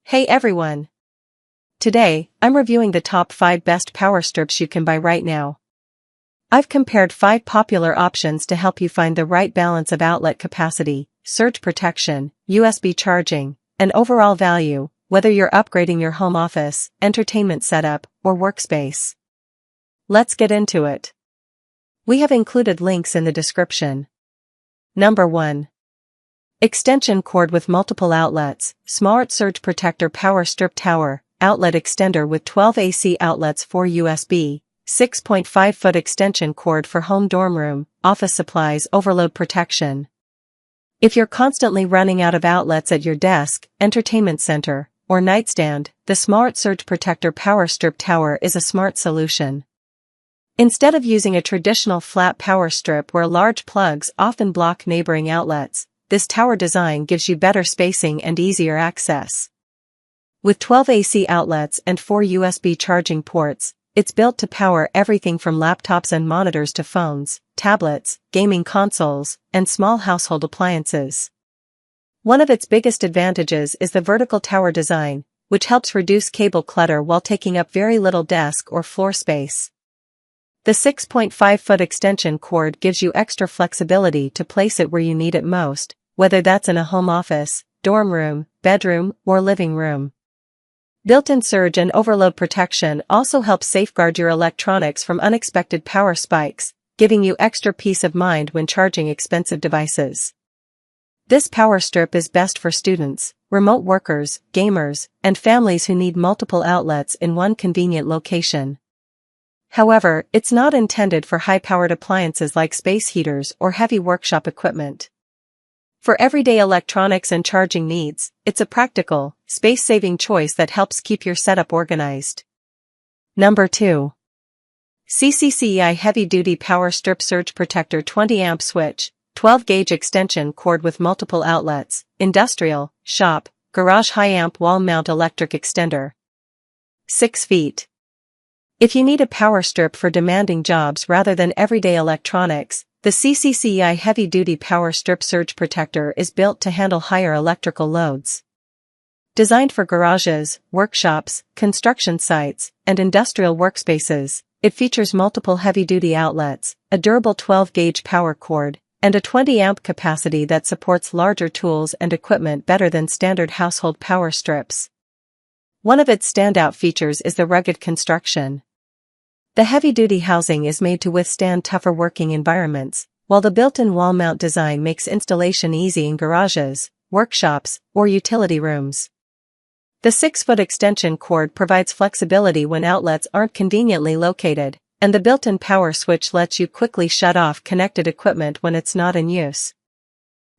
Hey everyone! Today, I'm reviewing the top 5 best power strips you can buy right now. I've compared 5 popular options to help you find the right balance of outlet capacity, surge protection, USB charging, and overall value, whether you're upgrading your home office, entertainment setup, or workspace. Let's get into it. We have included links in the description. Number 1. Extension cord with multiple outlets, Smart Surge Protector Power Strip Tower, outlet extender with 12 AC outlets, 4 USB, 6.5-foot extension cord for home dorm room, office supplies, overload protection. If you're constantly running out of outlets at your desk, entertainment center, or nightstand, the Smart Surge Protector Power Strip Tower is a smart solution. Instead of using a traditional flat power strip where large plugs often block neighboring outlets, this tower design gives you better spacing and easier access. With 12 AC outlets and 4 USB charging ports, it's built to power everything from laptops and monitors to phones, tablets, gaming consoles, and small household appliances. One of its biggest advantages is the vertical tower design, which helps reduce cable clutter while taking up very little desk or floor space. The 6.5-foot extension cord gives you extra flexibility to place it where you need it most, whether that's in a home office, dorm room, bedroom, or living room. Built-in surge and overload protection also helps safeguard your electronics from unexpected power spikes, giving you extra peace of mind when charging expensive devices. This power strip is best for students, remote workers, gamers, and families who need multiple outlets in one convenient location. However, it's not intended for high-powered appliances like space heaters or heavy workshop equipment. For everyday electronics and charging needs, it's a practical, space-saving choice that helps keep your setup organized. Number 2. CCCEI Heavy-Duty Power Strip Surge Protector 20-amp switch, 12-gauge extension cord with multiple outlets, industrial, shop, garage high-amp wall-mount electric extender. 6 feet. If you need a power strip for demanding jobs rather than everyday electronics, the CCCEI Heavy-Duty Power Strip Surge Protector is built to handle higher electrical loads. Designed for garages, workshops, construction sites, and industrial workspaces, it features multiple heavy-duty outlets, a durable 12-gauge power cord, and a 20-amp capacity that supports larger tools and equipment better than standard household power strips. One of its standout features is the rugged construction. The heavy-duty housing is made to withstand tougher working environments, while the built-in wall-mount design makes installation easy in garages, workshops, or utility rooms. The 6-foot extension cord provides flexibility when outlets aren't conveniently located, and the built-in power switch lets you quickly shut off connected equipment when it's not in use.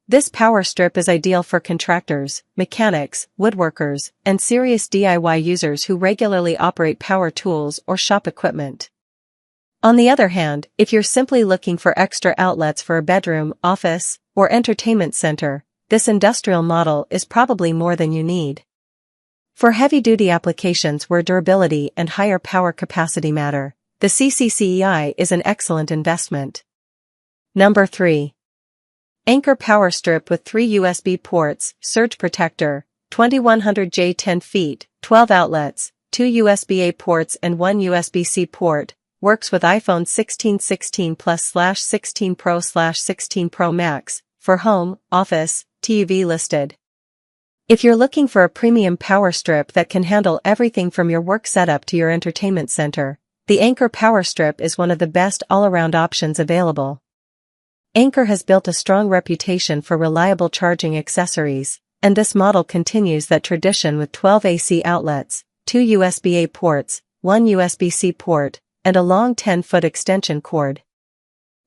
This power strip is ideal for contractors, mechanics, woodworkers, and serious DIY users who regularly operate power tools or shop equipment. On the other hand, if you're simply looking for extra outlets for a bedroom, office, or entertainment center, this industrial model is probably more than you need. For heavy-duty applications where durability and higher power capacity matter, the CCCEI is an excellent investment. Number 3. Anchor Power Strip with 3 USB ports, Surge Protector, 2100J 10 feet, 12 outlets, 2 USB-A ports and 1 USB-C port, works with iPhone 16, 16 Plus/16 Pro/16 Pro Max, for home, office, TUV listed. If you're looking for a premium power strip that can handle everything from your work setup to your entertainment center, the Anchor Power Strip is one of the best all-around options available. Anchor has built a strong reputation for reliable charging accessories, and this model continues that tradition with 12 AC outlets, 2 USB-A ports, 1 USB-C port, and a long 10-foot extension cord.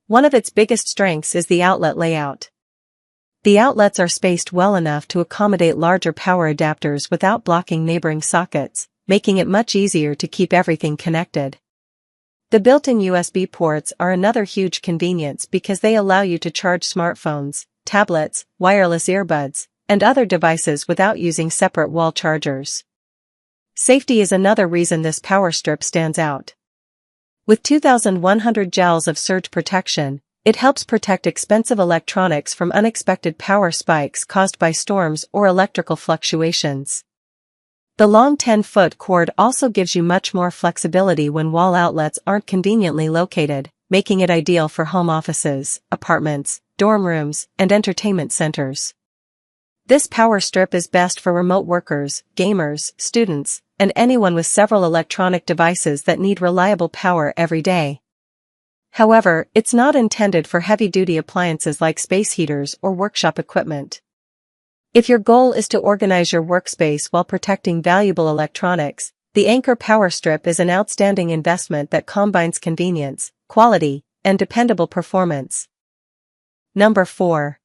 One of its biggest strengths is the outlet layout. The outlets are spaced well enough to accommodate larger power adapters without blocking neighboring sockets, making it much easier to keep everything connected. The built-in USB ports are another huge convenience because they allow you to charge smartphones, tablets, wireless earbuds, and other devices without using separate wall chargers. Safety is another reason this power strip stands out. With 2,100 joules of surge protection, it helps protect expensive electronics from unexpected power spikes caused by storms or electrical fluctuations. The long 10-foot cord also gives you much more flexibility when wall outlets aren't conveniently located, making it ideal for home offices, apartments, dorm rooms, and entertainment centers. This power strip is best for remote workers, gamers, students, and anyone with several electronic devices that need reliable power every day. However, it's not intended for heavy-duty appliances like space heaters or workshop equipment. If your goal is to organize your workspace while protecting valuable electronics, the Anchor Power Strip is an outstanding investment that combines convenience, quality, and dependable performance. Number 4.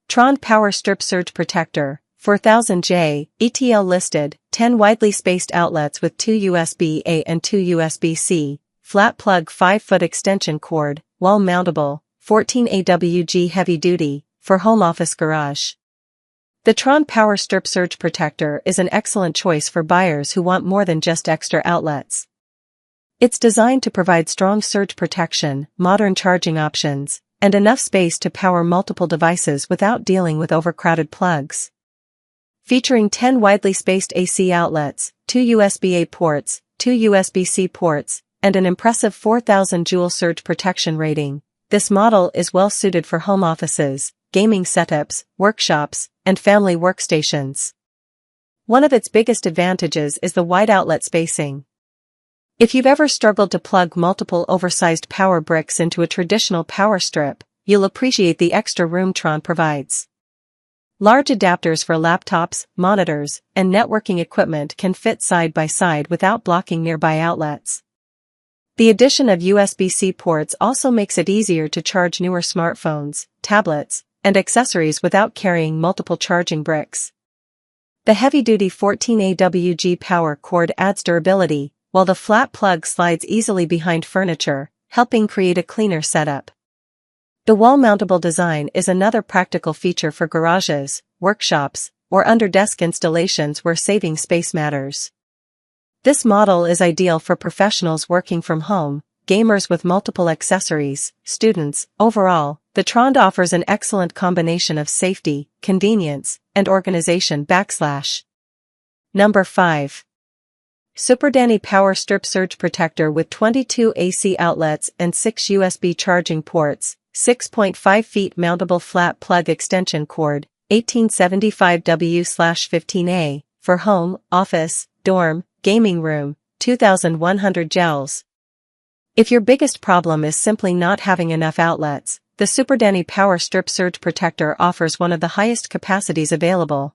Tron Power Strip Surge Protector, 4000J, ETL listed, 10 widely spaced outlets with 2 USB-A and 2 USB-C, flat plug 5-foot extension cord, wall mountable, 14 AWG heavy duty, for home office garage. The Tron Power Strip Surge Protector is an excellent choice for buyers who want more than just extra outlets. It's designed to provide strong surge protection, modern charging options, and enough space to power multiple devices without dealing with overcrowded plugs. Featuring 10 widely spaced AC outlets, 2 USB-A ports, 2 USB-C ports, and an impressive 4000 joule surge protection rating, this model is well suited for home offices, gaming setups, workshops, and family workstations. One of its biggest advantages is the wide outlet spacing. If you've ever struggled to plug multiple oversized power bricks into a traditional power strip, you'll appreciate the extra room Tron provides. Large adapters for laptops, monitors, and networking equipment can fit side by side without blocking nearby outlets. The addition of USB-C ports also makes it easier to charge newer smartphones, tablets, and accessories without carrying multiple charging bricks. The heavy-duty 14 AWG power cord adds durability, while the flat plug slides easily behind furniture, helping create a cleaner setup. The wall-mountable design is another practical feature for garages, workshops, or under-desk installations where saving space matters. This model is ideal for professionals working from home, gamers with multiple accessories, students. Overall, the Tron offers an excellent combination of safety, convenience, and organization. Number 5. SuperDanny Power Strip Surge Protector with 22 AC outlets and 6 USB charging ports, 6.5 feet mountable flat plug extension cord, 1875W/15A, for home, office, dorm, gaming room, 2100 joules. If your biggest problem is simply not having enough outlets, the SuperDanny Power Strip Surge Protector offers one of the highest capacities available.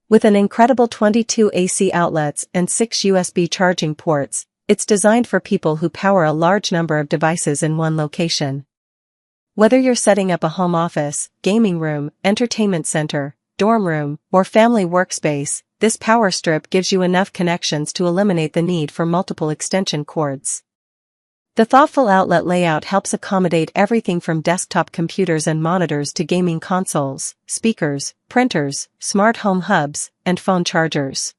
With an incredible 22 AC outlets and 6 USB charging ports, it's designed for people who power a large number of devices in one location. Whether you're setting up a home office, gaming room, entertainment center, dorm room, or family workspace, this power strip gives you enough connections to eliminate the need for multiple extension cords. The thoughtful outlet layout helps accommodate everything from desktop computers and monitors to gaming consoles, speakers, printers, smart home hubs, and phone chargers.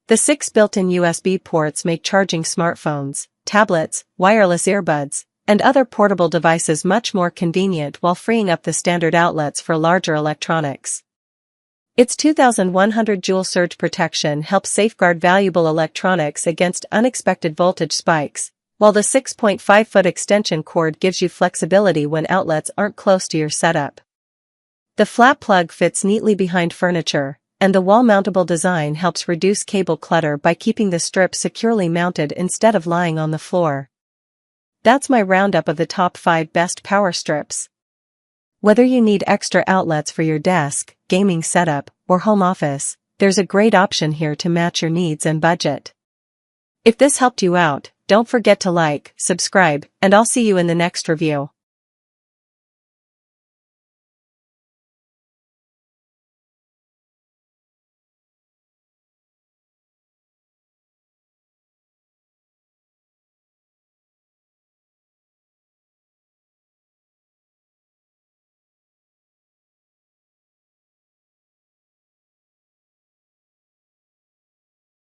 The 6 built-in USB ports make charging smartphones, tablets, wireless earbuds, and other portable devices much more convenient while freeing up the standard outlets for larger electronics. Its 2100 joule surge protection helps safeguard valuable electronics against unexpected voltage spikes, while the 6.5-foot extension cord gives you flexibility when outlets aren't close to your setup. The flat plug fits neatly behind furniture, and the wall-mountable design helps reduce cable clutter by keeping the strip securely mounted instead of lying on the floor. That's my roundup of the top 5 best power strips. Whether you need extra outlets for your desk, gaming setup, or home office, there's a great option here to match your needs and budget. If this helped you out, don't forget to like, subscribe, and I'll see you in the next review.